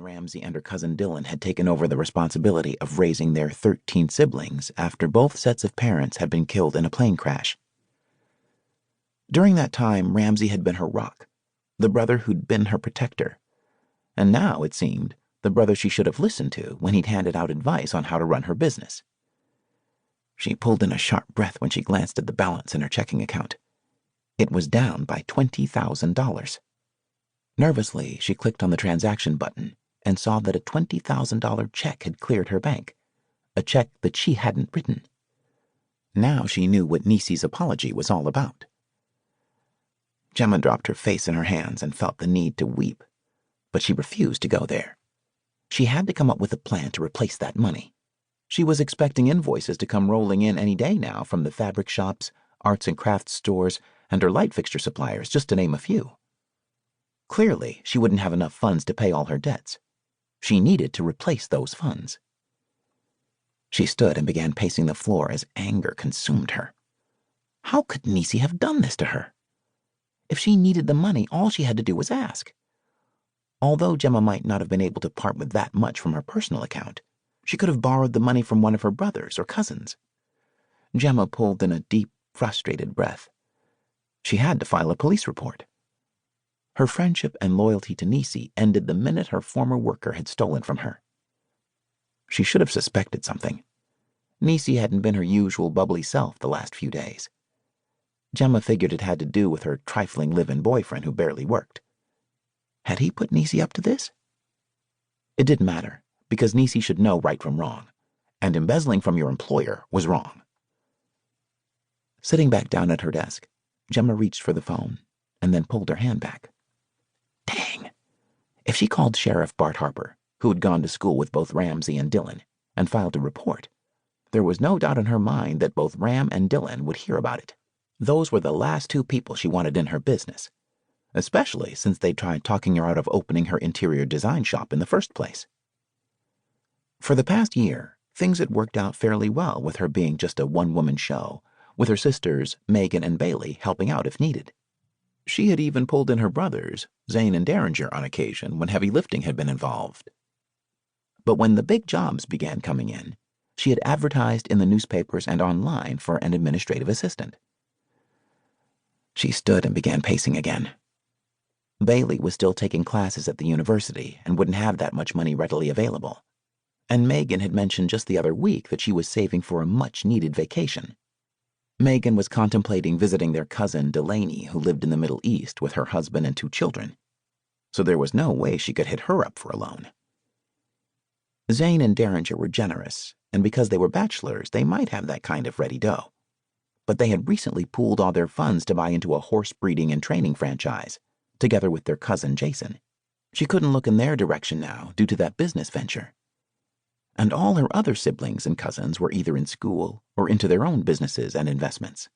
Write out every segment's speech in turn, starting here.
Ramsey and her cousin Dylan had taken over the responsibility of raising their 13 siblings after both sets of parents had been killed in a plane crash. During that time, Ramsey had been her rock, the brother who'd been her protector, and now, it seemed, the brother she should have listened to when he'd handed out advice on how to run her business. She pulled in a sharp breath when she glanced at the balance in her checking account. It was down by $20,000. Nervously, she clicked on the transaction button and saw that a $20,000 check had cleared her bank, a check that she hadn't written. Now she knew what Nisi's apology was all about. Gemma dropped her face in her hands and felt the need to weep, but she refused to go there. She had to come up with a plan to replace that money. She was expecting invoices to come rolling in any day now from the fabric shops, arts and crafts stores, and her light fixture suppliers, just to name a few. Clearly, she wouldn't have enough funds to pay all her debts. She needed to replace those funds. She stood and began pacing the floor as anger consumed her. How could Nisi have done this to her? If she needed the money, all she had to do was ask. Although Gemma might not have been able to part with that much from her personal account, she could have borrowed the money from one of her brothers or cousins. Gemma pulled in a deep, frustrated breath. She had to file a police report. Her friendship and loyalty to Nisi ended the minute her former worker had stolen from her. She should have suspected something. Nisi hadn't been her usual bubbly self the last few days. Gemma figured it had to do with her trifling live-in boyfriend who barely worked. Had he put Nisi up to this? It didn't matter, because Nisi should know right from wrong, and embezzling from your employer was wrong. Sitting back down at her desk, Gemma reached for the phone and then pulled her hand back. Dang! If she called Sheriff Bart Harper, who had gone to school with both Ramsey and Dylan, and filed a report, there was no doubt in her mind that both Ram and Dylan would hear about it. Those were the last two people she wanted in her business, especially since they'd tried talking her out of opening her interior design shop in the first place. For the past year, things had worked out fairly well with her being just a one-woman show, with her sisters, Megan and Bailey, helping out if needed. She had even pulled in her brothers, Zane and Derringer, on occasion when heavy lifting had been involved. But when the big jobs began coming in, she had advertised in the newspapers and online for an administrative assistant. She stood and began pacing again. Bailey was still taking classes at the university and wouldn't have that much money readily available. And Megan had mentioned just the other week that she was saving for a much-needed vacation. Megan was contemplating visiting their cousin Delaney, who lived in the Middle East with her husband and 2 children, so there was no way she could hit her up for a loan. Zane and Derringer were generous, and because they were bachelors, they might have that kind of ready dough. But they had recently pooled all their funds to buy into a horse breeding and training franchise, together with their cousin Jason. She couldn't look in their direction now due to that business venture. And all her other siblings and cousins were either in school or into their own businesses and investments.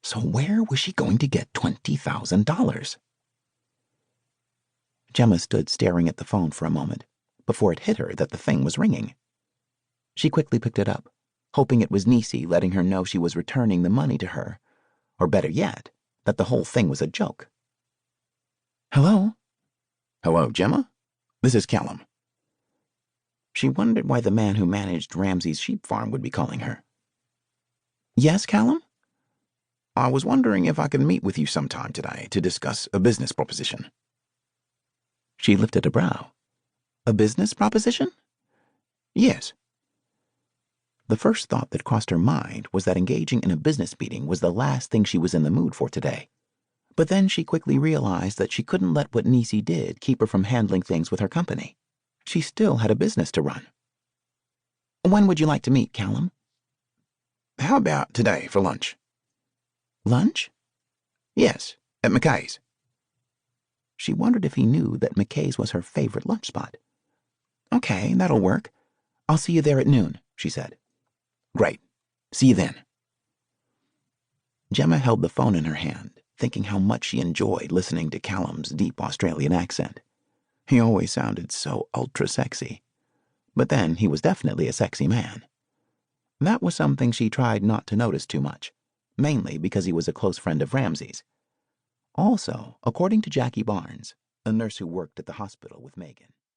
So where was she going to get $20,000? Gemma stood staring at the phone for a moment before it hit her that the thing was ringing. She quickly picked it up, hoping it was Nisi letting her know she was returning the money to her, or better yet, that the whole thing was a joke. Hello? Hello, Gemma? This is Callum. She wondered why the man who managed Ramsey's sheep farm would be calling her. Yes, Callum? I was wondering if I could meet with you sometime today to discuss a business proposition. She lifted a brow. A business proposition? Yes. The first thought that crossed her mind was that engaging in a business meeting was the last thing she was in the mood for today. But then she quickly realized that she couldn't let what Nisi did keep her from handling things with her company. She still had a business to run. When would you like to meet, Callum? How about today for lunch? Lunch? Yes, at McKay's. She wondered if he knew that McKay's was her favorite lunch spot. Okay, that'll work. I'll see you there at noon, she said. Great. See you then. Gemma held the phone in her hand, thinking how much she enjoyed listening to Callum's deep Australian accent. He always sounded so ultra-sexy. But then he was definitely a sexy man. That was something she tried not to notice too much, mainly because he was a close friend of Ramsey's. Also, according to Jackie Barnes, a nurse who worked at the hospital with Megan.